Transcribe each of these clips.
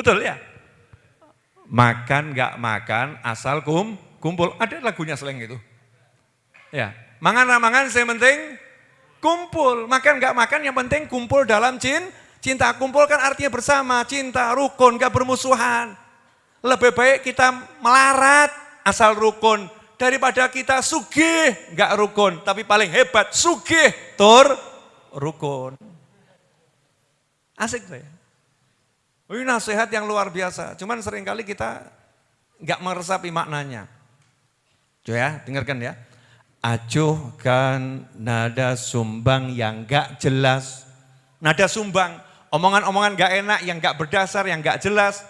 Betul ya? Makan nggak makan asal kumpul. Ada lagunya slang itu. Ya, mangan yang penting kumpul. Makan nggak makan yang penting kumpul dalam cinta. Kumpul kan artinya bersama, cinta, rukun, nggak bermusuhan. Lebih baik kita melarat asal rukun daripada kita sugih nggak rukun. Tapi paling hebat sugih tur rukun. Asik tuh ya. Ini nasihat yang luar biasa, cuman seringkali kita nggak meresapi maknanya. Coba ya, dengarkan ya. Acuhkan nada sumbang yang nggak jelas. Nada sumbang, omongan-omongan nggak enak, yang nggak berdasar, yang nggak jelas.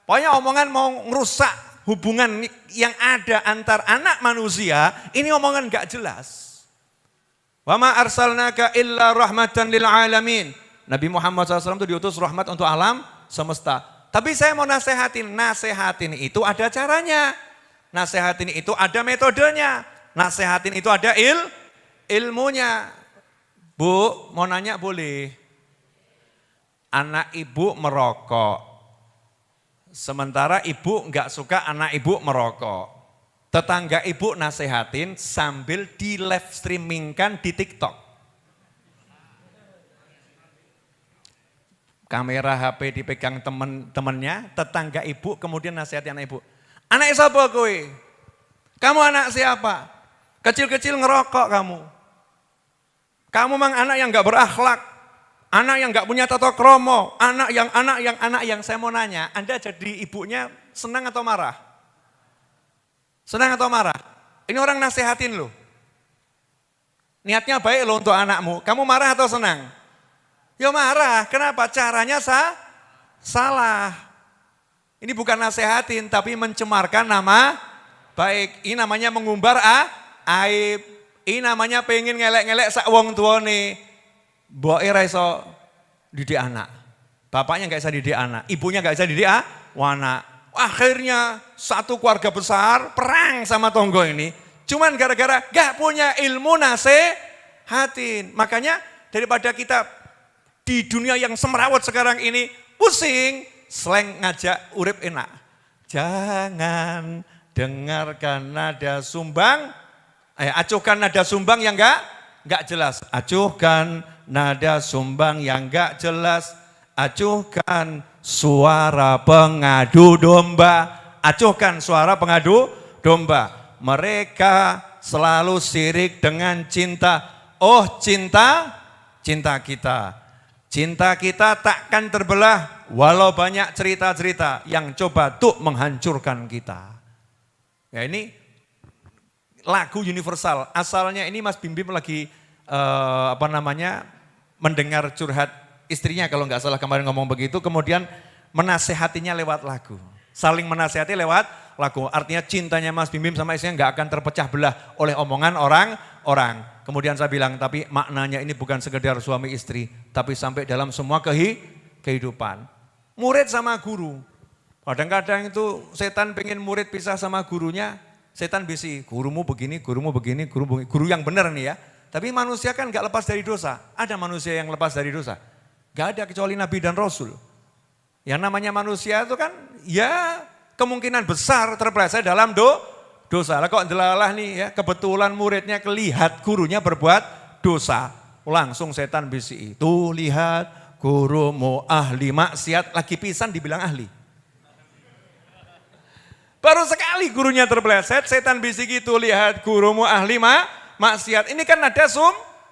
Pokoknya omongan mau ngerusak hubungan yang ada antar anak manusia, ini omongan nggak jelas. Wa ma arsalnaka illa rahmatan lil alamin. Nabi Muhammad SAW itu diutus rahmat untuk alam semesta. Tapi saya mau nasehatin itu ada caranya. Nasehatin itu ada metodenya. Nasehatin itu ada ilmunya. Bu, mau nanya boleh? Anak ibu merokok. Sementara ibu enggak suka anak ibu merokok. Tetangga ibu nasehatin sambil di live streamingkan di TikTok. Kamera HP dipegang temennya, tetangga ibu kemudian nasihati anak ibu. Anak siapa kowe? Kamu anak siapa? Kecil-kecil ngerokok kamu. Kamu mang anak yang gak berakhlak. Anak yang gak punya tata kromo. Anak yang saya mau nanya, Anda jadi ibunya senang atau marah? Senang atau marah? Ini orang nasihatin loh. Niatnya baik loh untuk anakmu. Kamu marah atau senang? Ya marah, kenapa? Caranya salah. Ini bukan nasehatin, tapi mencemarkan nama baik. Ini namanya mengumbar aib. Ini namanya pengen ngelek-ngelek sak wong tuane. Mboke ra iso didik anak. Bapaknya gak bisa didik anak, ibunya gak bisa didik anak. Akhirnya satu keluarga besar perang sama tonggo ini. Cuman gara-gara gak punya ilmu nasehatin. Makanya daripada kita di dunia yang semrawut sekarang ini pusing, slang ngajak urip enak. Jangan dengarkan nada sumbang, acuhkan nada sumbang yang enggak jelas. Acuhkan nada sumbang yang enggak jelas. Acuhkan suara pengadu domba. Acuhkan suara pengadu domba. Mereka selalu sirik dengan cinta. Oh cinta kita. Cinta kita takkan terbelah walau banyak cerita-cerita yang coba tuh menghancurkan kita. Ya ini lagu universal. Asalnya ini Mas Bim Bim lagi mendengar curhat istrinya kalau nggak salah kemarin ngomong begitu. Kemudian menasehatinya lewat lagu. Saling menasehati lewat lagu. Artinya cintanya Mas Bim Bim sama istrinya nggak akan terpecah belah oleh omongan orang. Kemudian saya bilang, tapi maknanya ini bukan sekedar suami istri, tapi sampai dalam semua kehidupan. Murid sama guru. Kadang-kadang itu setan pengen murid pisah sama gurunya, setan bisi, gurumu begini, guru yang benar nih ya. Tapi manusia kan gak lepas dari dosa. Ada manusia yang lepas dari dosa? Gak ada kecuali Nabi dan Rasul. Yang namanya manusia itu kan ya kemungkinan besar terpeleset dalam dosa. Lah kok ndelalah nih ya, kebetulan muridnya kelihat gurunya berbuat dosa. Langsung setan bisi, tuh lihat gurumu ahli maksiat, lagi pisan dibilang ahli. Baru sekali gurunya terpeleset, setan bisi gitu, lihat gurumu ahli maksiat. Ini kan ada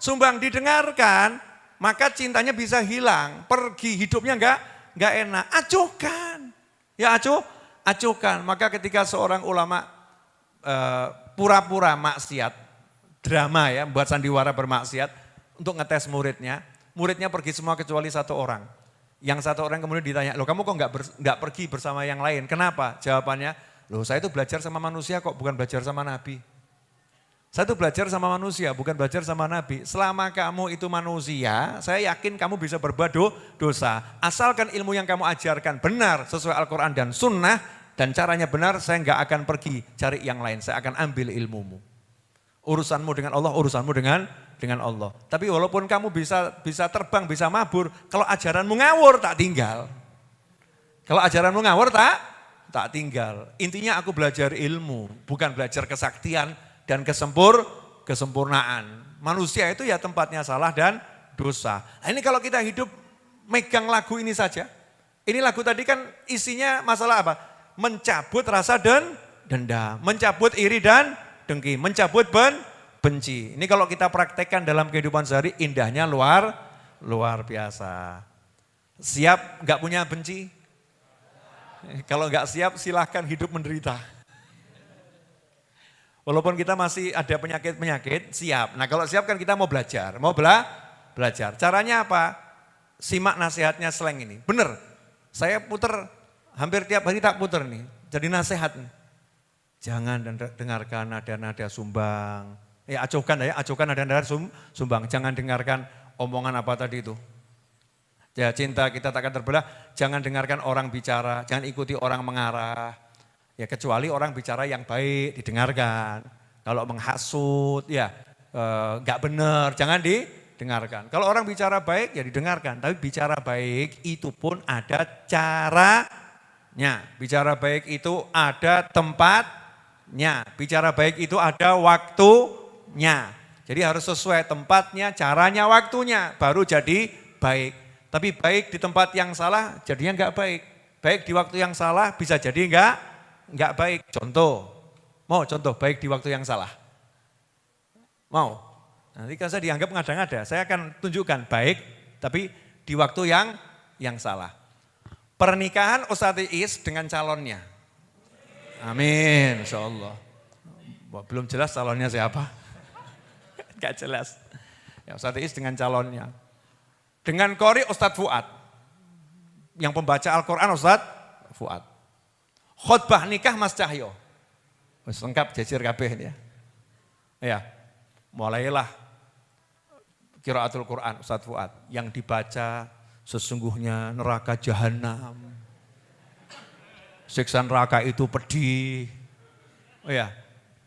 sumbang didengarkan, maka cintanya bisa hilang, pergi, hidupnya enggak enak. Acuhkan. Ya acuhkan. Maka ketika seorang ulama pura-pura maksiat, drama ya, buat sandiwara bermaksiat untuk ngetes muridnya pergi semua kecuali satu orang. Yang satu orang kemudian ditanya, loh kamu kok nggak pergi bersama yang lain? Kenapa? Jawabannya, loh saya itu belajar sama manusia kok, bukan belajar sama Nabi. Saya itu belajar sama manusia, bukan belajar sama Nabi. Selama kamu itu manusia, saya yakin kamu bisa berbuat dosa. Asalkan ilmu yang kamu ajarkan benar sesuai Al-Quran dan Sunnah, dan caranya benar, saya nggak akan pergi cari yang lain. Saya akan ambil ilmumu. Urusanmu dengan Allah, urusanmu dengan Allah. Tapi walaupun kamu bisa terbang, bisa mabur, kalau ajaranmu ngawur tak tinggal. Kalau ajaranmu ngawur tak tinggal. Intinya aku belajar ilmu, bukan belajar kesaktian dan kesempurnaan. Manusia itu ya tempatnya salah dan dosa. Nah, ini kalau kita hidup megang lagu ini saja. Ini lagu tadi kan isinya masalah apa? Mencabut rasa dendam, mencabut iri dan dengki, mencabut benci. Ini kalau kita praktekkan dalam kehidupan sehari indahnya luar biasa. Siap nggak punya benci? Kalau nggak siap silahkan hidup menderita. Walaupun kita masih ada penyakit-penyakit, siap. Nah kalau siap kan kita mau belajar, belajar. Caranya apa? Simak nasihatnya Sleng ini. Bener, saya puter hampir tiap hari tak puter nih. Jadi nasihat nih. Jangan dengarkan nada-nada sumbang. Acuhkan nada-nada sumbang. Jangan dengarkan omongan apa tadi itu. Ya cinta kita takkan terbelah, jangan dengarkan orang bicara, jangan ikuti orang mengarah. Ya kecuali orang bicara yang baik didengarkan. Kalau menghasut ya enggak benar, jangan didengarkan. Kalau orang bicara baik ya didengarkan, tapi bicara baik itu pun ada caranya. Bicara baik itu ada tempatnya, bicara baik itu ada waktunya. Jadi harus sesuai tempatnya, caranya, waktunya, baru jadi baik. Tapi baik di tempat yang salah jadinya enggak baik. Baik di waktu yang salah bisa jadi enggak baik. Contoh, mau contoh baik di waktu yang salah? Mau? Nanti kan saya dianggap ngada-ngada, saya akan tunjukkan baik tapi di waktu yang salah. Pernikahan Ustadz Iis dengan calonnya. Amin, insyaallah. Belum jelas calonnya siapa? Enggak jelas. Ya, Ustadz Iis dengan calonnya. Dengan qori Ustadz Fuad. Yang pembaca Al-Quran Ustadz Fuad. Khotbah nikah Mas Cahyo. Lengkap jejer kabeh ini ya. Ya, mulailah qiraatul Quran Ustadz Fuad. Yang dibaca sesungguhnya neraka jahanam. Siksa neraka itu pedih. Oh ya,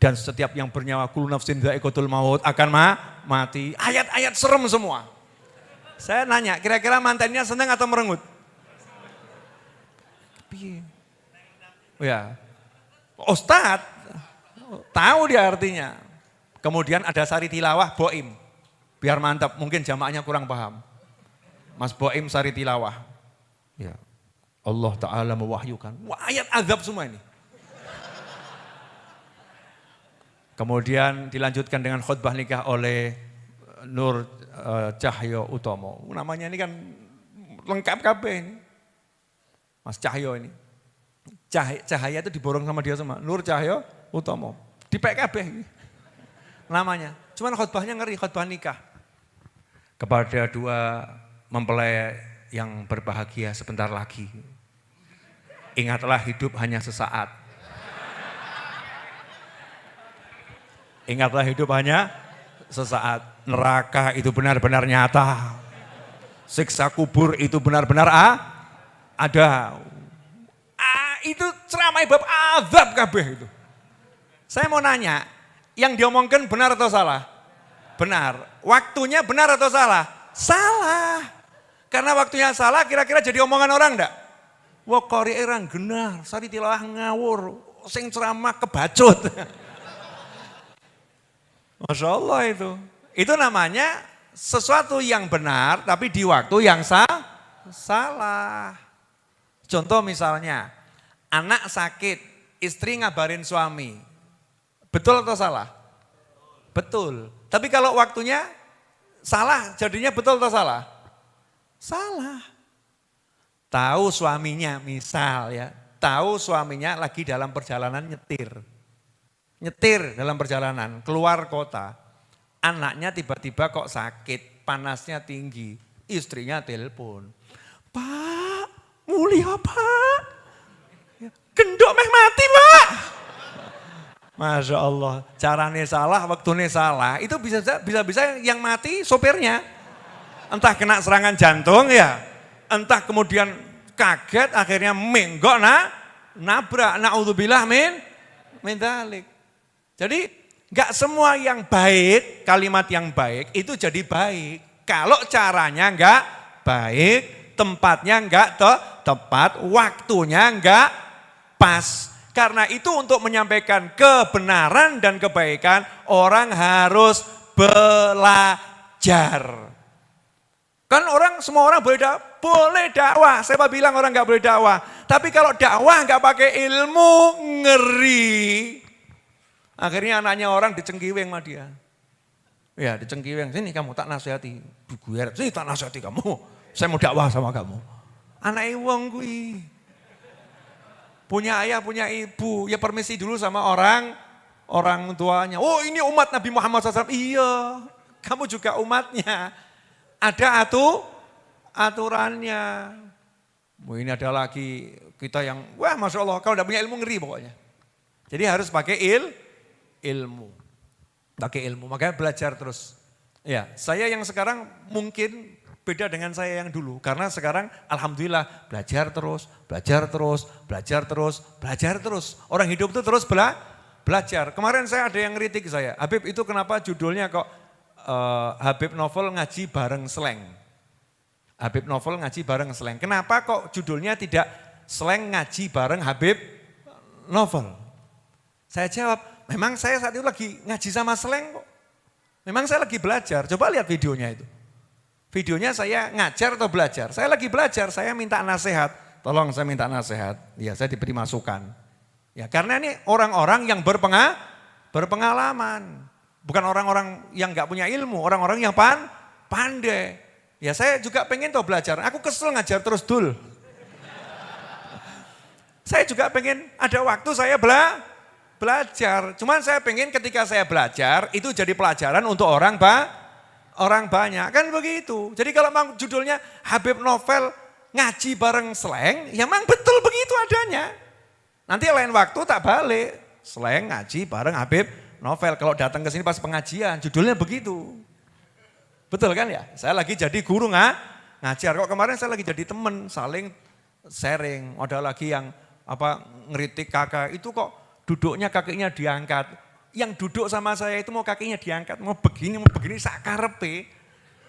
dan setiap yang bernyawa kullu nafsin dha'iqatul maut akan mati. Ayat-ayat serem semua. Saya nanya, kira-kira mantannya senang atau merengut? Oh ya, Ustadz tahu dia artinya. Kemudian ada sari tilawah Boim, biar mantap. Mungkin jamaahnya kurang paham. Mas Boim sari tilawah. Ya, Allah Taala mewahyukan. Wah, ayat azab semua ini. Kemudian dilanjutkan dengan khutbah nikah oleh Nur Cahyo Utomo. Namanya ini kan lengkap kabeh ini. Mas Cahyo ini. Cahaya itu diborong sama dia semua. Nur Cahyo Utomo. Di PKB ini. Namanya. Cuman khutbahnya ngeri, khutbah nikah. Kepada dua mempelai yang berbahagia sebentar lagi. Ingatlah hidup hanya sesaat. Ingatlah hidup hanya sesaat. Neraka itu benar-benar nyata. Siksa kubur itu benar-benar ada. Itu ceramah bab azab kabeh itu. Saya mau nanya, yang diomongkan benar atau salah? Benar. Waktunya benar atau salah? Salah. Karena waktunya salah kira-kira jadi omongan orang enggak? Wah qori erang genar, sari tilawah ngawur, sing ceramah kebacut. Masya Allah itu. Itu namanya sesuatu yang benar tapi di waktu yang salah. Contoh misalnya, anak sakit, istri ngabarin suami. Betul atau salah? Betul. Tapi kalau waktunya salah, jadinya betul atau salah? Salah. Tahu suaminya misal ya, tahu suaminya lagi dalam perjalanan nyetir. Nyetir dalam perjalanan, keluar kota. Anaknya tiba-tiba kok sakit, panasnya tinggi. Istrinya telepon. Pak, mulia Pak. Gendok meh mati Pak. Masya Allah, caranya salah, waktunya salah. Itu bisa-bisa yang mati sopirnya. Entah kena serangan jantung ya. Entah kemudian kaget akhirnya menggok nabrak. Na'udzubillah min dzalik. Jadi enggak semua yang baik, kalimat yang baik itu jadi baik. Kalau caranya enggak baik, tempatnya enggak tepat, waktunya enggak pas. Karena itu untuk menyampaikan kebenaran dan kebaikan, orang harus belajar. Kan semua orang boleh dakwah. Siapa bilang orang enggak boleh dakwah? Tapi kalau dakwah enggak pakai ilmu, ngeri. Akhirnya anaknya orang dicengkiweng sama dia. Ya dicengkiweng, sini kamu tak nasihati. Duguer, sini tak nasihati kamu. Saya mau dakwah sama kamu. Anaknya wong kui. Punya ayah, punya ibu. Ya permisi dulu sama orang tuanya. Oh ini umat Nabi Muhammad SAW. Iya, kamu juga umatnya. Ada aturannya. Ini ada lagi kita yang, wah Masya Allah, kalau tidak punya ilmu ngeri pokoknya. Jadi harus pakai ilmu. Pakai ilmu, makanya belajar terus. Ya, saya yang sekarang mungkin beda dengan saya yang dulu. Karena sekarang alhamdulillah belajar terus. Orang hidup itu terus belajar. Kemarin saya ada yang ngeritik saya. Habib itu kenapa judulnya kok Habib Novel ngaji bareng slang. Habib Novel ngaji bareng slang. Kenapa kok judulnya tidak slang ngaji bareng Habib Novel? Saya jawab, memang saya saat itu lagi ngaji sama slang kok. Memang saya lagi belajar, coba lihat videonya itu. Videonya saya ngajar atau belajar? Saya lagi belajar, saya minta nasihat. Tolong saya minta nasihat, ya saya diberi masukan. Ya karena ini orang-orang yang berpengalaman. Bukan orang-orang yang gak punya ilmu, orang-orang yang pandai. Ya saya juga pengen tahu belajar, aku kesel ngajar terus dul. Saya juga pengen ada waktu saya belajar. Cuman saya pengen ketika saya belajar itu jadi pelajaran untuk orang banyak. Kan begitu. Jadi kalau memang judulnya Habib Novel ngaji bareng slang, ya memang betul begitu adanya. Nanti lain waktu tak balik. Slang ngaji bareng Habib Novel. Kalau datang ke sini pas pengajian judulnya begitu. Betul kan ya? Saya lagi jadi guru ngajar. Kok kemarin saya lagi jadi teman saling sharing. Ada lagi yang ngeritik kakak itu kok duduknya kakinya diangkat. Yang duduk sama saya itu mau kakinya diangkat, mau begini sakarepe.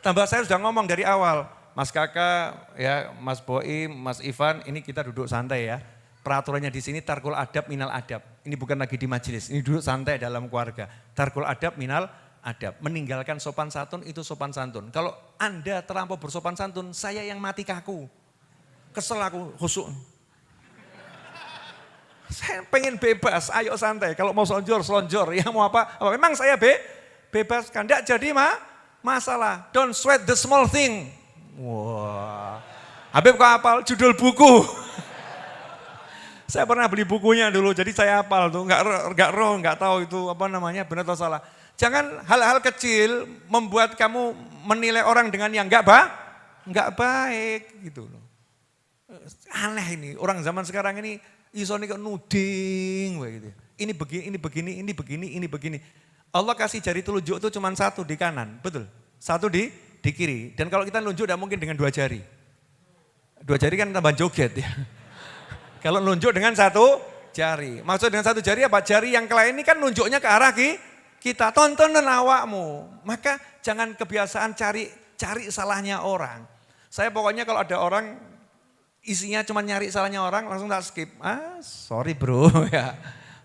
Tambah saya sudah ngomong dari awal, Mas Kakak, ya Mas Boim, Mas Ivan, ini kita duduk santai ya. Peraturannya di sini tarkul adab minal adab. Ini bukan lagi di majelis, ini duduk santai dalam keluarga. Tarkul adab minal adab. Meninggalkan sopan santun itu sopan santun. Kalau Anda terlampau bersopan santun, saya yang mati kaku. Kesel aku, khusuk. Saya pengen bebas, ayo santai. Kalau mau selonjor, yang mau apa memang saya bebaskan. Tidak jadi masalah. Don't sweat the small thing. Wah, Habib kok hafal judul buku. Saya pernah beli bukunya dulu, jadi saya hafal tuh. Nggak tahu itu apa namanya, benar atau salah. Jangan hal-hal kecil membuat kamu menilai orang dengan yang nggak baik gitu loh. Aneh ini, orang zaman sekarang ini. Iso nih kok nuding gitu. Ini begini. Allah kasih jari telunjuk itu cuma satu di kanan, betul? Satu di kiri. Dan kalau kita nunjuk tidak mungkin dengan 2 jari. 2 jari kan tambah joget ya. Kalau nunjuk dengan 1 jari. Maksud dengan 1 jari apa? Jari yang kelain ini kan nunjuknya ke arah kita. Tontonan awakmu. Maka jangan kebiasaan cari salahnya orang. Saya pokoknya kalau ada orang isinya cuma nyari salahnya orang, langsung tak skip. Sorry bro ya,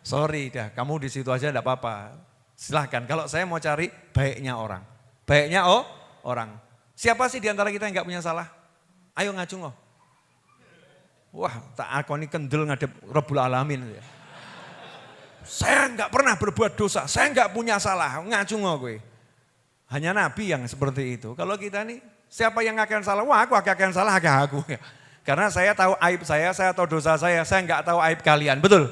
sorry dah, kamu di situ aja enggak apa-apa. Silahkan, kalau saya mau cari baiknya orang. Baiknya orang. Siapa sih di antara kita yang enggak punya salah? Ayo ngacung Wah, tak akoni kendel ngadep Rabbul Alamin. Saya enggak pernah berbuat dosa, saya enggak punya salah, ngacung gue. Hanya Nabi yang seperti itu. Kalau kita nih, siapa yang akan salah? Wah, aku akan salah, aku. Karena saya tahu aib saya tahu dosa saya enggak tahu aib kalian, betul?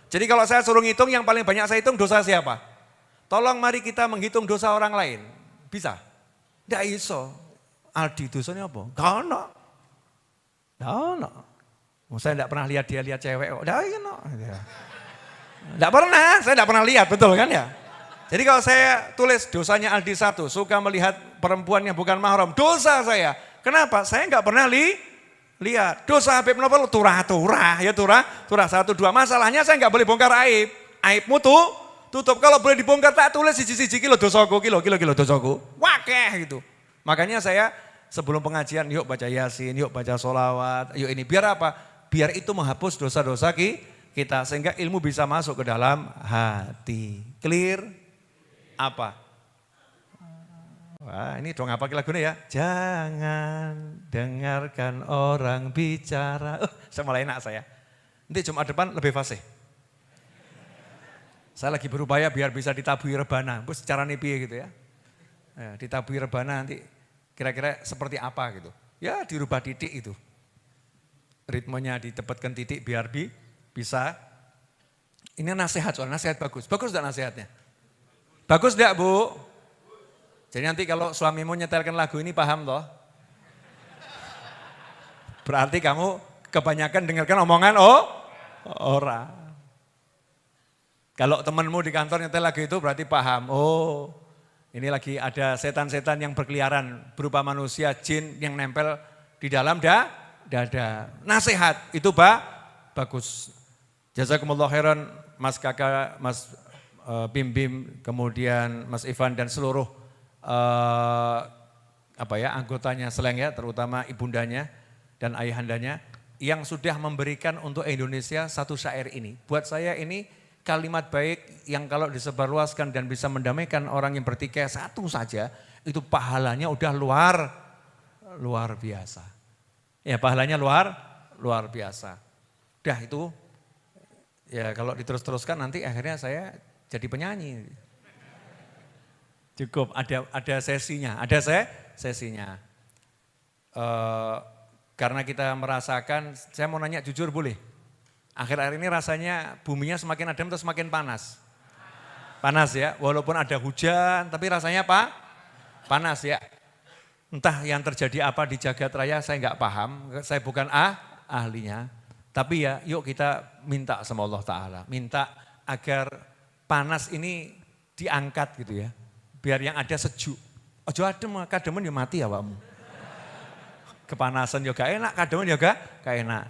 Jadi kalau saya suruh ngitung, yang paling banyak saya hitung dosa siapa? Tolong mari kita menghitung dosa orang lain. Bisa? Tidak iso. Aldi dosanya apa? Gak ada. Saya tidak pernah lihat dia lihat cewek. Tidak pernah, saya tidak pernah lihat, betul kan ya? Jadi kalau saya tulis dosanya Aldi 1, suka melihat perempuan yang bukan mahram, dosa saya. Kenapa? Saya enggak pernah lihat. Dosa Habib Novel turah 1, 2. Masalahnya saya enggak boleh bongkar aib. Aibmu tutup. Kalau boleh dibongkar tak tulis siji-siji kilo dosaku, kilo dosaku. Wakeh gitu. Makanya saya Sebelum pengajian yuk baca Yasin, yuk baca sholawat, yuk ini. Biar apa? Biar itu menghapus dosa-dosa kita sehingga ilmu bisa masuk ke dalam hati. Clear? Apa? Wah ini dong apa lagunya ya? Jangan dengarkan orang bicara. Saya mulai enak saya. Nanti Jumat depan lebih fasih. Saya lagi berupaya biar bisa ditabui rebana. Bus secara nipi gitu ya. Ditabui rebana nanti kira-kira seperti apa gitu. Ya dirubah titik itu. Ritmenya ditepatkan titik biar bisa. Ini nasihat soal nasihat bagus. Bagus enggak nasihatnya? Bagus enggak Bu? Jadi nanti kalau suamimu nyetelkan lagu ini paham toh? Berarti kamu kebanyakan dengarkan omongan orang. Kalau temanmu di kantor nyetel lagu itu berarti paham. Oh ini lagi ada setan-setan yang berkeliaran berupa manusia, jin yang nempel di dalam dada. Nasihat itu bagus. Jazakumullah khairan Mas Kakak, Mas Bim Bim, kemudian Mas Ivan dan seluruh anggotanya Seleng ya, terutama ibundanya dan ayahandanya yang sudah memberikan untuk Indonesia satu syair ini. Buat saya ini kalimat baik yang kalau disebarluaskan dan bisa mendamaikan orang yang bertikai satu saja, itu pahalanya udah luar biasa. Ya pahalanya luar biasa. Udah itu, ya kalau diterus-teruskan nanti akhirnya saya jadi penyanyi. Cukup, ada sesinya, sesinya. Karena kita merasakan, saya mau nanya jujur boleh? Akhir-akhir ini rasanya buminya semakin adem atau semakin panas? Panas ya, walaupun ada hujan tapi rasanya panas ya. Entah yang terjadi apa di jagat raya saya enggak paham, saya bukan ahlinya. Tapi ya yuk kita minta sama Allah Ta'ala, minta agar panas ini diangkat gitu ya. Biar yang ada sejuk. Ojo adem, kademen ya mati awakmu. Kepanasan juga enak, kademen juga gak enak.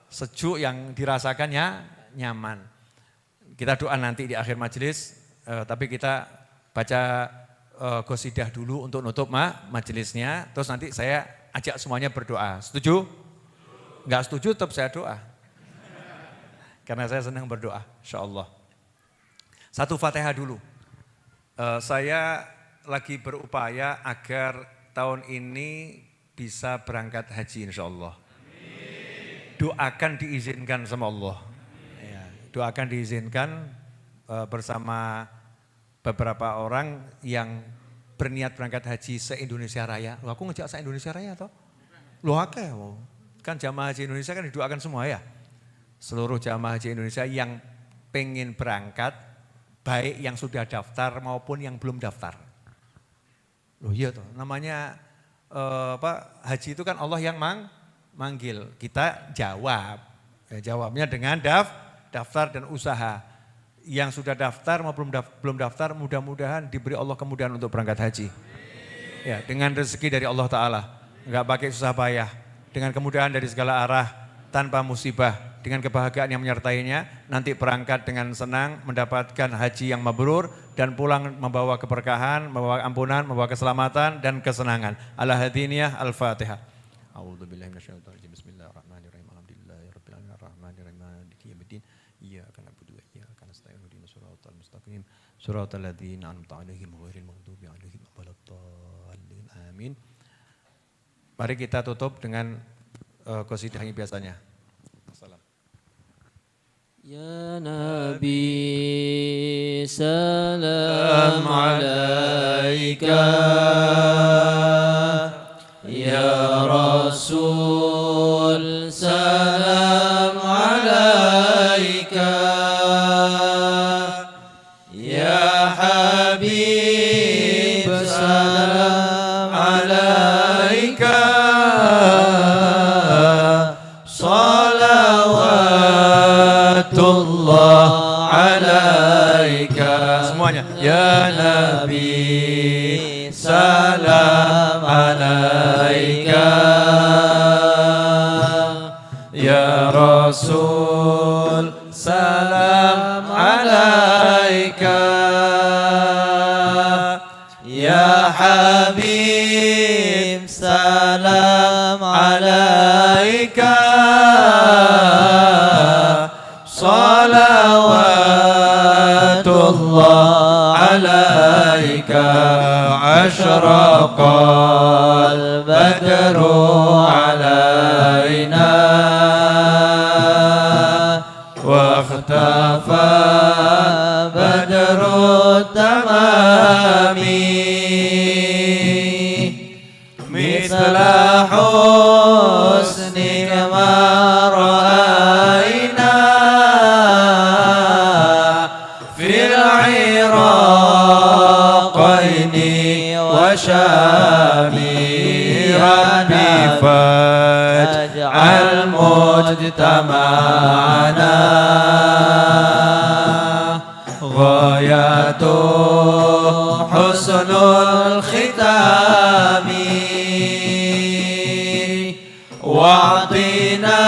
Sejuk yang dirasakannya nyaman. Kita doa nanti di akhir majelis, tapi kita baca qasidah dulu untuk nutup majelisnya. Terus nanti saya ajak semuanya berdoa. Setuju? Enggak setuju tetap saya doa. Karena saya senang berdoa, insyaallah. Satu Fatihah dulu. Saya lagi berupaya agar tahun ini bisa berangkat haji insyaallah. Doakan diizinkan sama Allah. Ya, doakan diizinkan bersama beberapa orang yang berniat berangkat haji se-Indonesia Raya. Loh, aku ngejak se-Indonesia Raya toh? Loh akeh. Kan jamaah haji Indonesia kan didoakan semua ya. Seluruh jamaah haji Indonesia yang pengen berangkat, baik yang sudah daftar maupun yang belum daftar. Loh iya toh, namanya haji itu kan Allah yang manggil, kita jawab. Ya, jawabnya dengan daftar dan usaha. Yang sudah daftar maupun belum daftar mudah-mudahan diberi Allah kemudahan untuk berangkat haji. Ya, dengan rezeki dari Allah Ta'ala, enggak pakai susah payah, dengan kemudahan dari segala arah, tanpa musibah, dengan kebahagiaan yang menyertainya, nanti berangkat dengan senang, mendapatkan haji yang mabrur, dan pulang membawa keberkahan, membawa ampunan, membawa keselamatan dan kesenangan. Al-Hadiniyah, Al-Fatihah. A'udzu billahi minasyaitonir rajim. Bismillahirrahmanirrahim. Alhamdulillahirabbil alamin arrahmanir rahim maliki yaumiddin. Iyyaka na'budu wa iyyaka nasta'in. Ihdinas siratal mustaqim. Siratal ladzina an'amta 'alaihim ghairil maghdubi 'alaihim waladdallin. Amin. Mari kita tutup dengan qasidah yang biasanya. Assalam. Ya Nabi salam alaika. Ya Rasul salam alaika. Ya Habib salam alaika. Salawatullah alaika. Semuanya. Ya Nabi salam alaika. Ya Rasul salam alaika. Ya Habib عليك صلوات الله عليك أشرق البدر علينا واختفى بدر التمام مثل حسنك ما رأينا في العراقين وشام ربي فاجعل مجتمعنا غاية حسن الختام واعطنا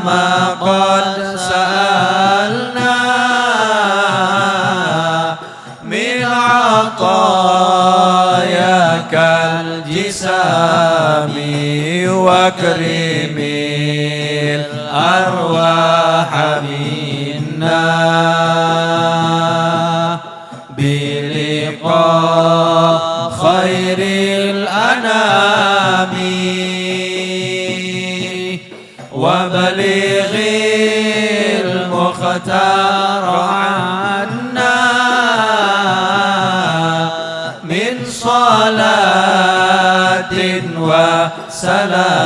ما قد سألنا من عطاياك الجسام واكرم الأرواح منا بلقاء خير الأنام وبلغ المختار عنا من صلاة وسلام